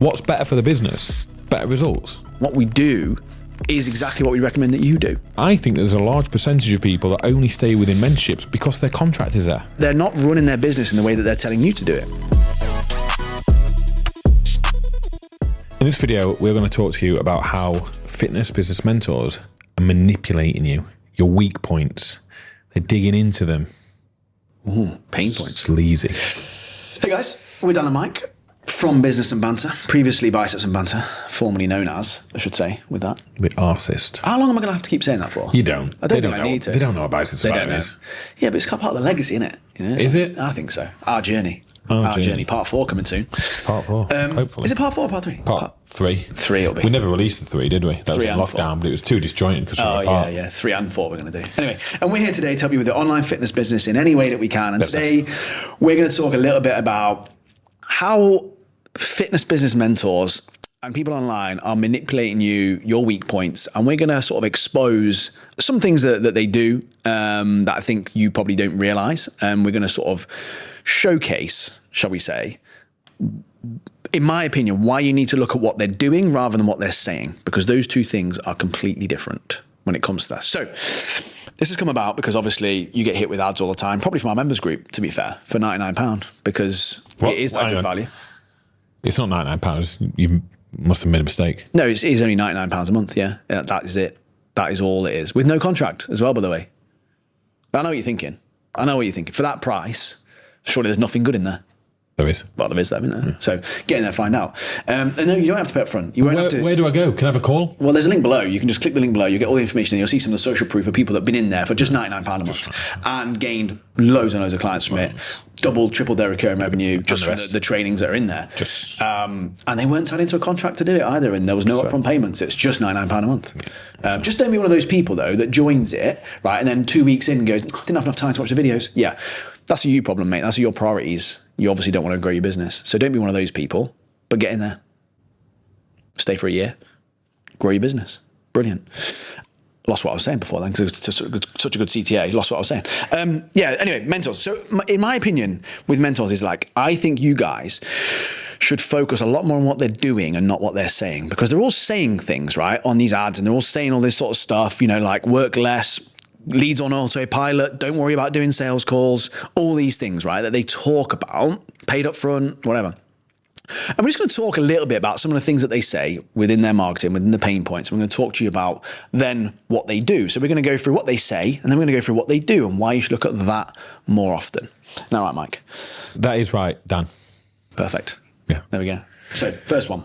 What's better for the business? Better results? What we do is exactly what we recommend that you do. I think there's a large percentage of people that only stay within mentorships because their contract is there. They're not running their business in the way that they're telling you to do it. In this video, we're going to talk to you about how fitness business mentors are manipulating you, your weak points. They're digging into them. Ooh, pain points. Sleazy. Hey guys, we're Dan and Mike from Business and Banter, previously Biceps and Banter, formerly known as, I should say, with that. The arsist. How long am I going to have to keep saying that for? You don't. I don't think I need to. They don't know about Biceps. They don't know. Yeah, but it's part of the legacy, isn't it? You know, is it? I think so. Our journey. Our journey. Part 4 coming soon. Part 4, hopefully. Is it part 4 or part 3? Part 3. 3 it'll be. We never released the 3, did we? That 3 was in lockdown, but it was too disjointed for some part. Yeah. 3 and 4 we're going to do. Anyway, and we're here today to help you with the online fitness business in any way that we can. And today we're going to talk a little bit about how fitness business mentors and people online are manipulating you, your weak points, and we're going to sort of expose some things that they do that I think you probably don't realize, and we're going to sort of showcase, shall we say, in my opinion, why you need to look at what they're doing rather than what they're saying, because those two things are completely different when it comes to that. So this has come about because obviously you get hit with ads all the time, probably from our members group, to be fair, for £99, because it is that good value. It's not £99. You must have made a mistake. No, it is only £99 a month, yeah. That is it. That is all it is. With no contract as well, by the way. I know what you're thinking. For that price, surely there's nothing good in there. There is. Well, there is, though, isn't there? Yeah. So get in there, find out. And no, you don't have to pay up front. You won't have to. Where do I go? Can I have a call? Well, there's a link below. You can just click the link below. You get all the information and you'll see some of the social proof of people that have been in there for just £99 a month and gained loads and loads of clients from it. Double, tripled their recurring revenue just from the trainings that are in there. And they weren't tied into a contract to do it either, and there was no upfront payments. It's just £99 a month. Yeah. Just don't be one of those people, though, that joins it, right, and then 2 weeks in goes, didn't have enough time to watch the videos. Yeah, that's a you problem, mate. That's your priorities. You obviously don't want to grow your business. So don't be one of those people, but get in there. Stay for a year. Grow your business. Brilliant. Lost what I was saying before then because it's such a good CTA. Lost what I was saying. Anyway, mentors. So in my opinion with mentors is like, I think you guys should focus a lot more on what they're doing and not what they're saying, because they're all saying things, right, on these ads, and they're all saying all this sort of stuff, you know, like work less, leads on autopilot, don't worry about doing sales calls, all these things, right, that they talk about, paid up front, whatever. And we're just going to talk a little bit about some of the things that they say within their marketing, within the pain points. We're going to talk to you about then what they do. So we're going to go through what they say, and then we're going to go through what they do and why you should look at that more often. Now, right, Mike? That is right, Dan. Perfect. Yeah. There we go. So first one.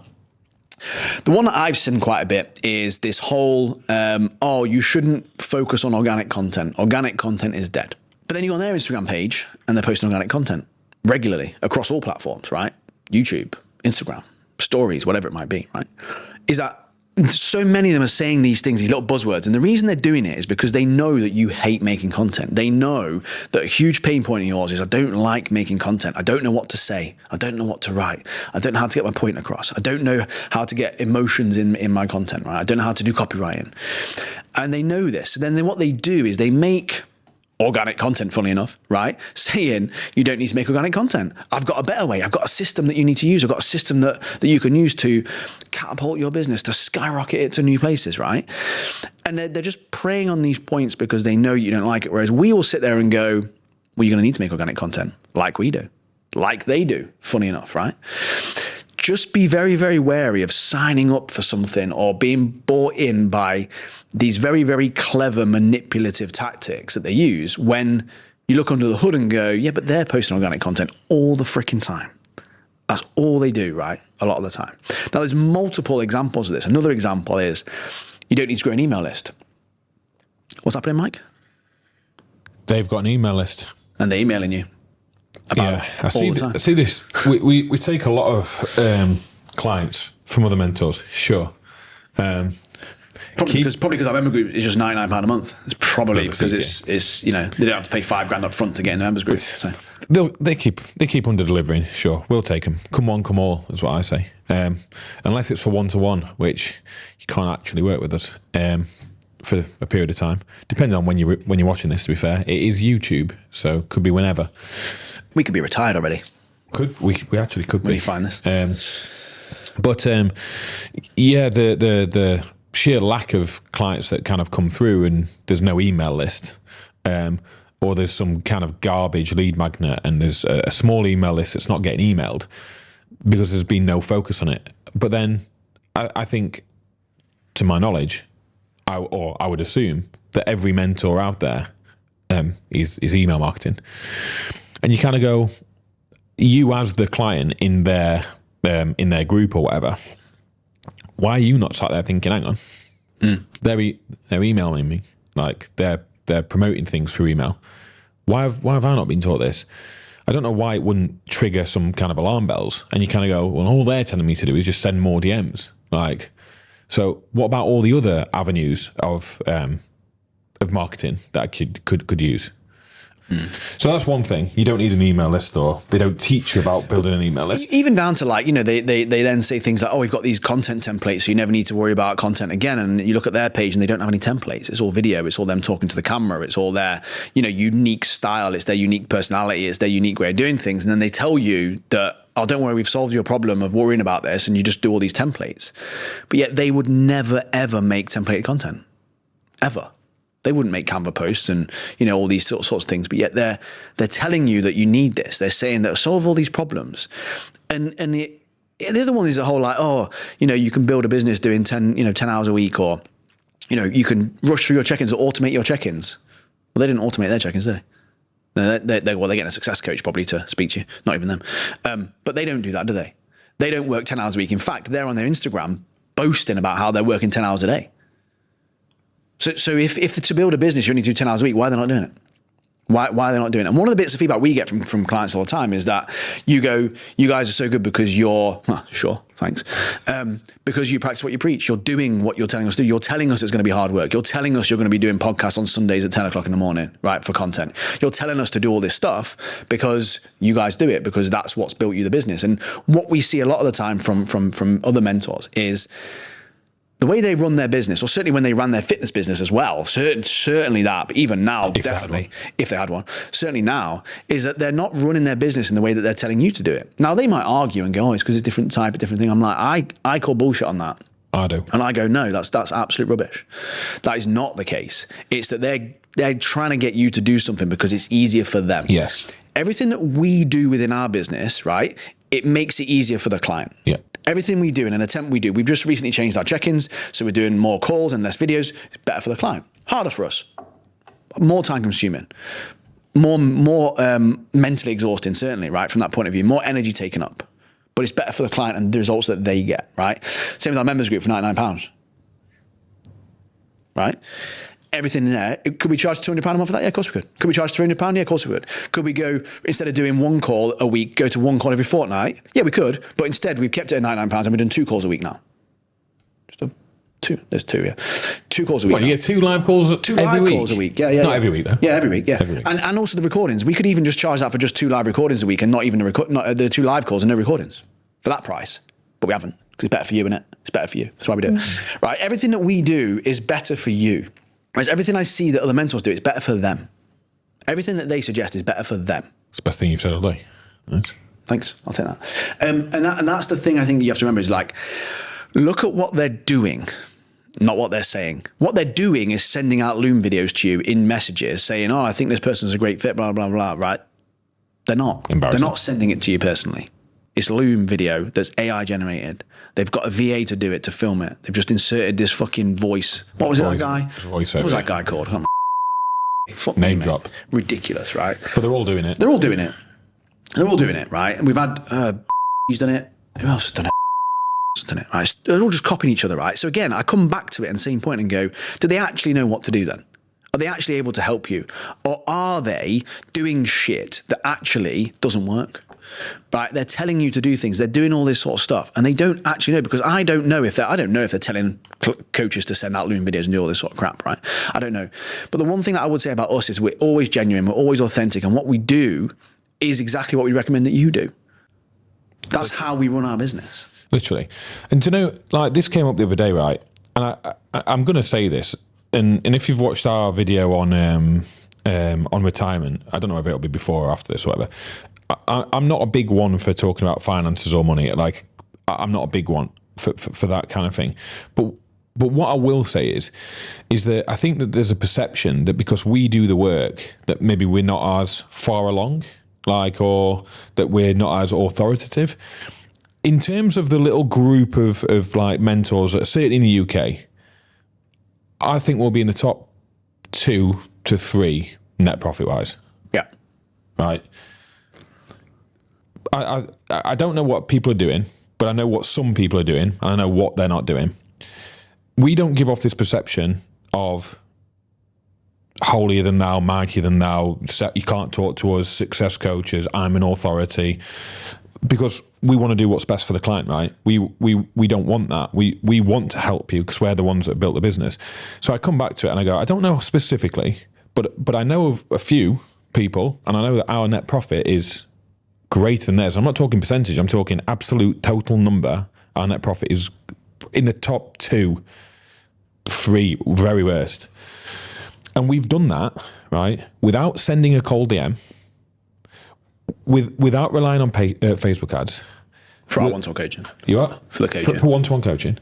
The one that I've seen quite a bit is this whole, you shouldn't focus on organic content. Organic content is dead. But then you go on their Instagram page and they're posting organic content regularly across all platforms, right? YouTube, Instagram, stories, whatever it might be, right? Is that so many of them are saying these things, these little buzzwords. And the reason they're doing it is because they know that you hate making content. They know that a huge pain point of yours is, I don't like making content. I don't know what to say. I don't know what to write. I don't know how to get my point across. I don't know how to get emotions in my content, right? I don't know how to do copywriting. And they know this. And then what they do is they make organic content, funnily enough, right? Saying you don't need to make organic content. I've got a better way. I've got a system that you need to use. I've got a system that you can use to catapult your business, to skyrocket it to new places, right? And they're just preying on these points because they know you don't like it. Whereas we all sit there and go, well, you're going to need to make organic content like we do, like they do, funny enough, right? Just be very, very wary of signing up for something or being bought in by these very, very clever manipulative tactics that they use when you look under the hood and go, yeah, but they're posting organic content all the freaking time. That's all they do, right? A lot of the time. Now, there's multiple examples of this. Another example is you don't need to grow an email list. What's happening, Mike? They've got an email list. And they're emailing you. I see this. We take a lot of clients from other mentors, sure. Probably because our member group is just £99 a month. It's probably because it's they don't have to pay £5,000 up front to get in the members group. So. They keep under delivering. Sure, we'll take them. Come one, come all is what I say. Unless it's for one-to-one, which you can't actually work with us for a period of time, depending on when you're watching this. To be fair, it is YouTube, so could be whenever. We could be retired already. We actually could when be. you find this. But yeah, the sheer lack of clients that kind of come through and there's no email list, or there's some kind of garbage lead magnet and there's a small email list that's not getting emailed because there's been no focus on it. But then I think, to my knowledge, I would assume that every mentor out there is email marketing. And you kind of go, you as the client in their group or whatever, why are you not sat there thinking, hang on, they're emailing me, like they're promoting things through email. Why have I not been taught this? I don't know why it wouldn't trigger some kind of alarm bells. And you kind of go, well, all they're telling me to do is just send more DMs. Like, so what about all the other avenues of marketing that I could use? So that's one thing. You don't need an email list, or they don't teach you about building an email list. Even down to like, they then say things like, oh, we've got these content templates, so you never need to worry about content again. And you look at their page and they don't have any templates. It's all video. It's all them talking to the camera. It's all their, unique style. It's their unique personality. It's their unique way of doing things. And then they tell you that, oh, don't worry, we've solved your problem of worrying about this, and you just do all these templates. But yet they would never, ever make templated content. Ever. They wouldn't make Canva posts and, all these sorts of things, but yet they're telling you that you need this. They're saying that solve all these problems. And the other one is the whole like, oh, you can build a business doing 10 hours a week, or, you can rush through your check-ins or automate your check-ins. Well, they didn't automate their check-ins, did they? No, they're getting a success coach probably to speak to you, not even them. But they don't do that, do they? They don't work 10 hours a week. In fact, they're on their Instagram boasting about how they're working 10 hours a day. So if to build a business you only do 10 hours a week, why are they not doing it? Why are they not doing it? And one of the bits of feedback we get from clients all the time is that you guys are so good because you're, sure, thanks. Because you practice what you preach. You're doing what you're telling us to do. You're telling us it's going to be hard work. You're telling us you're going to be doing podcasts on Sundays at 10 o'clock in the morning, right, for content. You're telling us to do all this stuff because you guys do it, because that's what's built you the business. And what we see a lot of the time from other mentors is the way they run their business, or certainly when they ran their fitness business as well, certainly that, but even now, definitely, if they had one, certainly now, is that they're not running their business in the way that they're telling you to do it. Now, they might argue and go, oh, it's because it's different type of different thing. I'm like, I call bullshit on that. I do. And I go, no, that's absolute rubbish. That is not the case. It's that they're trying to get you to do something because it's easier for them. Yes. Everything that we do within our business, right, it makes it easier for the client. Yeah. Everything we do in an attempt we do, we've just recently changed our check-ins, so we're doing more calls and less videos. It's better for the client. Harder for us. More time consuming. More mentally exhausting, certainly, right, from that point of view. More energy taken up. But it's better for the client and the results that they get, right? Same with our members group for £99. Right? Everything in there. Could we charge £200 a month for that? Yeah, of course we could. Could we charge £300? Yeah, of course we could. Could we go, instead of doing one call a week, go to one call every fortnight? Yeah, we could. But instead, we've kept it at £99 and we're doing 2 calls a week now. Two. There's 2, yeah. 2 calls a week. What, you get 2 live calls every week? Calls a week. Yeah. Not every week, though. Yeah, every week, yeah. Every week. And also the recordings. We could even just charge that for just 2 live recordings a week and not even the 2 live calls and no recordings for that price. But we haven't, because it's better for you, isn't it? It's better for you. That's why we do it. Right? Everything that we do is better for you. Whereas everything I see that other mentors do, it's better for them. Everything that they suggest is better for them. It's the best thing you've said all day. Nice. Thanks. I'll take that. And that's the thing I think you have to remember is like, look at what they're doing, not what they're saying. What they're doing is sending out Loom videos to you in messages saying, oh, I think this person's a great fit, blah, blah, blah, right? They're not. They're not sending it to you personally. It's Loom video that's AI generated. They've got a VA to do it, to film it. They've just inserted this fucking voice. What was that guy? Voice what was that guy called? Name drop. Ridiculous, right? But they're all doing it. They're all doing it. They're all doing it, right? And we've had, he's done it. Who else has done it? Right? They're all just copying each other, right? So again, I come back to it and same point and go, do they actually know what to do then? Are they actually able to help you? Or are they doing shit that actually doesn't work? Right? They're telling you to do things. They're doing all this sort of stuff. And they don't actually know, because I don't know if they're telling coaches to send out Loom videos and do all this sort of crap, right? I don't know. But the one thing that I would say about us is we're always genuine. We're always authentic. And what we do is exactly what we recommend that you do. That's how we run our business. Literally. And to know, like, this came up the other day, right? And I'm going to say this. And if you've watched our video on retirement, I don't know if it'll be before or after this or whatever, I'm not a big one for talking about finances or money. Like, I'm not a big one for that kind of thing. But what I will say is that I think that there's a perception that because we do the work that maybe we're not as far along, or that we're not as authoritative. In terms of the little group of like mentors, certainly in the UK, I think we'll be in the top 2 to 3 net profit wise. Yeah. Right. I don't know what people are doing, but I know what some people are doing, and I know what they're not doing. We don't give off this perception of holier than thou, mightier than thou. You can't talk to us, success coaches. I'm an authority, because we want to do what's best for the client, right? We don't want that. We want to help you because we're the ones that built the business. So I come back to it and I go, I don't know specifically, but I know of a few people, and I know that our net profit is greater than theirs. I'm not talking percentage. I'm talking absolute total number. Our net profit is in the top 2, 3, very worst. And we've done that, right, without sending a cold DM, without relying on Facebook ads. For our one-to-one coaching. You are? For the coaching. For one-to-one coaching.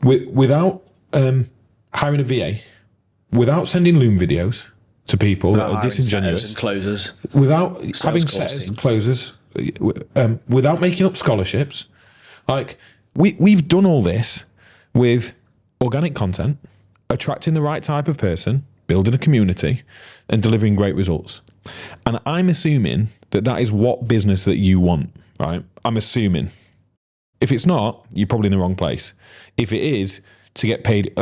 Without hiring a VA, without sending Loom videos to people that are disingenuous. And closers. Without having setters and closers. Without making up scholarships. Like, we've done all this with organic content, attracting the right type of person, building a community, and delivering great results. And I'm assuming that is what business that you want, right? I'm assuming. If it's not, you're probably in the wrong place. If it is, to get paid,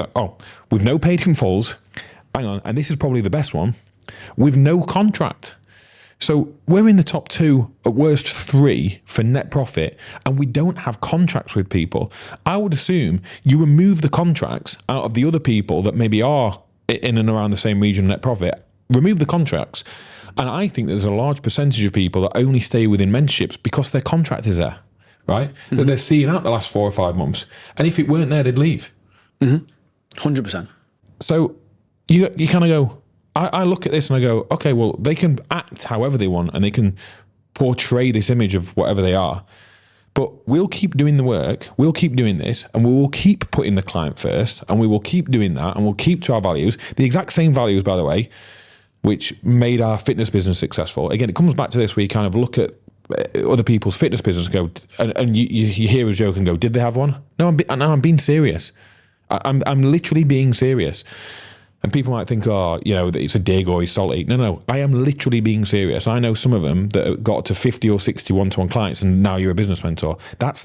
with no paid in fulls, hang on, and this is probably the best one, with no contract. So we're in the top 2, at worst 3 for net profit, and we don't have contracts with people. I would assume you remove the contracts out of the other people that maybe are in and around the same region net profit, remove the contracts. And I think there's a large percentage of people that only stay within mentorships because their contract is there, right? Mm-hmm. That they're seeing out the last 4 or 5 months. And if it weren't there, they'd leave. 100%. So you kind of go, I look at this and I go, okay, well, they can act however they want and they can portray this image of whatever they are. But we'll keep doing the work, we'll keep doing this, and we will keep putting the client first, and we will keep doing that, and we'll keep to our values. The exact same values, by the way, which made our fitness business successful. Again, it comes back to this where you kind of look at other people's fitness business and go, and you hear us joke and go, did they have one? No, I'm being serious. I'm literally being serious. And people might think, that it's a dig or he's salty. No, I am literally being serious. I know some of them that got to 50 or 60 one-to-one clients and now you're a business mentor. That's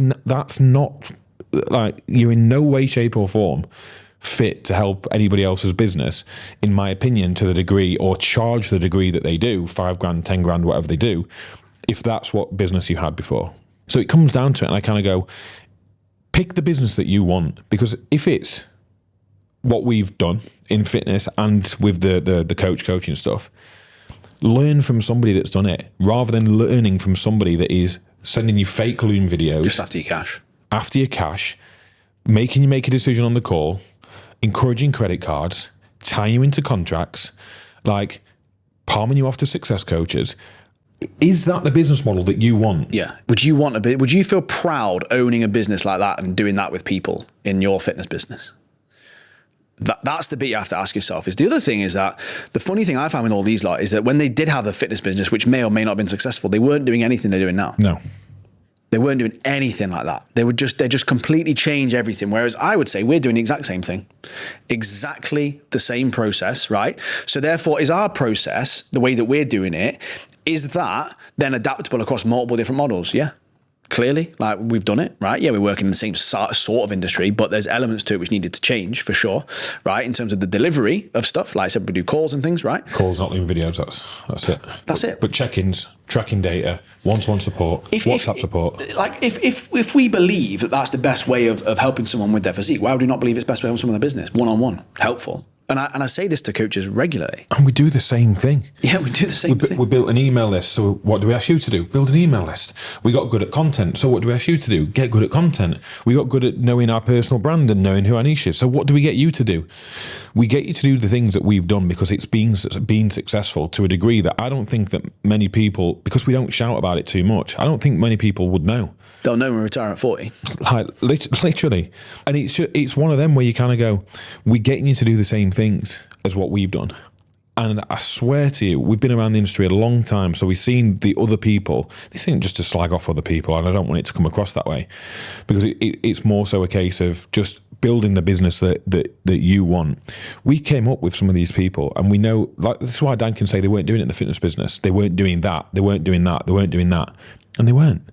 not, like, you're in no way, shape or form fit to help anybody else's business, in my opinion, to the degree, or charge the degree that they do, 5 grand, 10 grand, whatever they do, if that's what business you had before. So it comes down to it, and I kind of go, pick the business that you want, because if it's what we've done in fitness and with the coaching stuff, learn from somebody that's done it, rather than learning from somebody that is sending you fake Loom videos. Just after your cash. Making you make a decision on the call, encouraging credit cards, tying you into contracts, like palming you off to success coaches. Is that the business model that you want? Yeah. Would you feel proud owning a business like that and doing that with people in your fitness business? That's the bit you have to ask yourself. The other thing is that the funny thing I found with all these lot is that when they did have a fitness business, which may or may not have been successful, they weren't doing anything they're doing now. No. They weren't doing anything like that. They just completely change everything. Whereas I would say we're doing the exact same thing, exactly the same process, right? So therefore, is our process, the way that we're doing it, is that then adaptable across multiple different models? Yeah. Clearly, like, we've done it, right? Yeah, we're working in the same sort of industry, but there's elements to it which needed to change for sure, right? In terms of the delivery of stuff, like I said, we do calls and things, right? Calls, not Loom videos. That's it. That's it. But check-ins, tracking data, one-to-one support, WhatsApp support. Like, if we believe that that's the best way of helping someone with their physique, why would we not believe it's the best way of helping someone with their business? One-on-one, helpful. And I say this to coaches regularly. And we do the same thing. Yeah, we do the same thing. We built an email list. So what do we ask you to do? Build an email list. We got good at content. So what do we ask you to do? Get good at content. We got good at knowing our personal brand and knowing who our niche is. So what do we get you to do? We get you to do the things that we've done because it's been successful to a degree that I don't think that many people, because we don't shout about it too much, I don't think many people would know. They'll know when we retire at 40. Like literally. And it's one of them where you kind of go, we're getting you to do the same things as what we've done. And I swear to you, we've been around the industry a long time, so we've seen the other people. This isn't just to slag off other people, and I don't want it to come across that way, because it's more so a case of just building the business that you want. We came up with some of these people, and we know, like, this is why Dan can say they weren't doing it in the fitness business. They weren't doing that. They weren't doing that. They weren't doing that. And they weren't.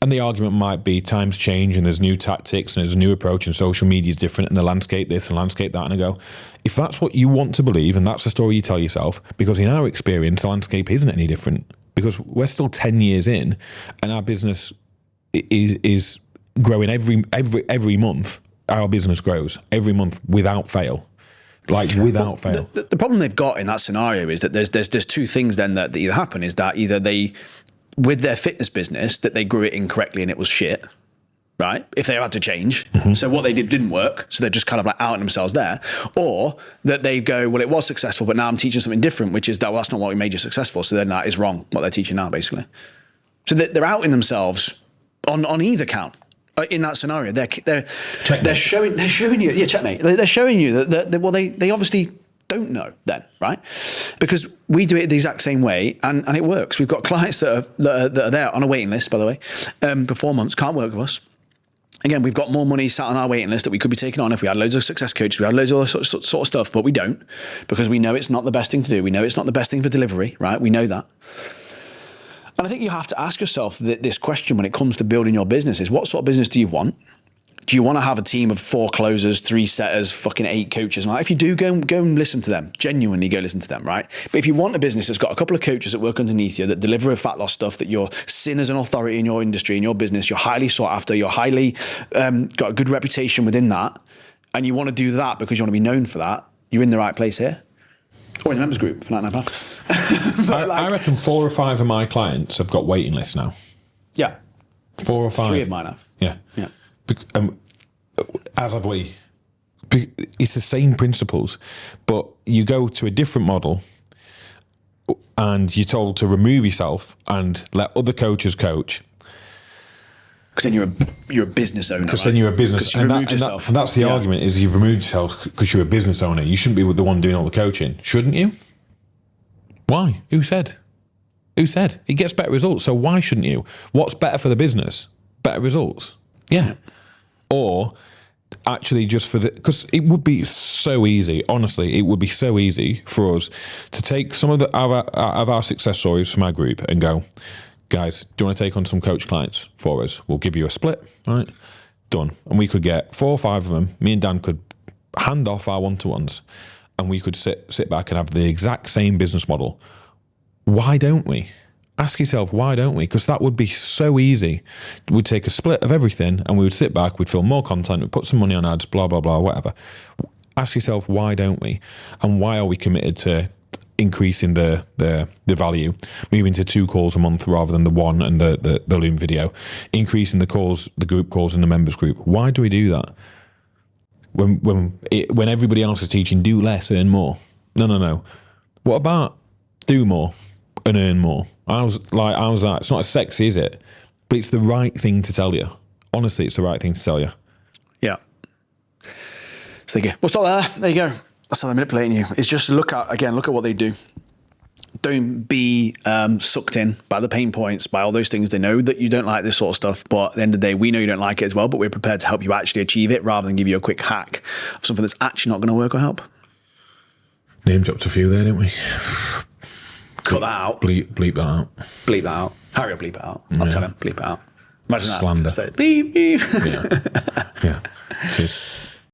And the argument might be times change and there's new tactics and there's a new approach and social media is different and the landscape this and landscape that. And I go, if that's what you want to believe and that's the story you tell yourself, because in our experience, the landscape isn't any different, because we're still 10 years in and our business is growing every month. Our business grows every month without fail. Like without fail. The problem they've got in that scenario is that there's two things then that either happen, is that either they, with their fitness business, that they grew it incorrectly and it was shit, right? If they had to change. Mm-hmm. So what they did didn't work. So they're just kind of like outing themselves there. Or that they go, well, it was successful, but now I'm teaching something different, which is that, well, that's not what made you successful. So then that is wrong, what they're teaching now, basically. So they're outing themselves on either count. In that scenario, they're showing you, yeah, checkmate. They're showing you that they obviously don't know then, right? Because we do it the exact same way, and it works. We've got clients that are there on a waiting list, by the way, for 4 months, can't work with us. Again, we've got more money sat on our waiting list that we could be taking on if we had loads of success coaches, we had loads of all sort of stuff, but we don't, because we know it's not the best thing to do. We know it's not the best thing for delivery, right? We know that. And I think you have to ask yourself this question when it comes to building your business is, what sort of business do you want? Do you want to have a team of 4 closers, 3 setters, fucking 8 coaches? And if you do, go and listen to them. Genuinely go listen to them, right? But if you want a business that's got a couple of coaches that work underneath you, that deliver fat loss stuff, that you're seen as an authority in your industry, in your business, you're highly sought after, you're highly got a good reputation within that, and you want to do that because you want to be known for that, you're in the right place here. Or in the members group for £99. I reckon 4 or 5 of my clients have got waiting lists now. Yeah. 4 or 5. 3 of mine have. Yeah. Yeah. As have we. It's the same principles, but you go to a different model and you're told to remove yourself and let other coaches coach. Because then you're a business owner. Because then you're a business owner. And that's the argument, is you've removed yourself because you're a business owner. You shouldn't be with the one doing all the coaching. Shouldn't you? Why? Who said? Who said? It gets better results, so why shouldn't you? What's better for the business? Better results. Yeah. Or actually just for because it would be so easy, honestly, it would be so easy for us to take some of our success stories from our group and go, guys, do you want to take on some coach clients for us? We'll give you a split, right? Done. And we could get 4 or 5 of them. Me and Dan could hand off our one-to-ones and we could sit back and have the exact same business model. Why don't we? Ask yourself, why don't we? Because that would be so easy. We'd take a split of everything and we would sit back, we'd film more content, we'd put some money on ads, blah, blah, blah, whatever. Ask yourself, why don't we? And why are we committed to increasing the value, moving to 2 calls a month rather than the 1 and the Loom video, increasing the calls, the group calls and the members group? Why do we do that? When everybody else is teaching do less, earn more. No. What about do more and earn more? How's that? It's not as sexy, is it? But it's the right thing to tell you. Honestly, it's the right thing to tell you. Yeah. So there you go. We'll stop there. There you go. That's how they're manipulating you. It's just look at what they do. Don't be sucked in by the pain points, by all those things. They know that you don't like this sort of stuff, but at the end of the day, we know you don't like it as well, but we're prepared to help you actually achieve it rather than give you a quick hack of something that's actually not going to work or help. Name dropped a few there, didn't we? Cut that out. Bleep that out. Bleep that out. Harry will bleep it out. I'll tell him. Bleep it out. Imagine Slander. That. Say, bleep, bleep. Yeah. Cheers.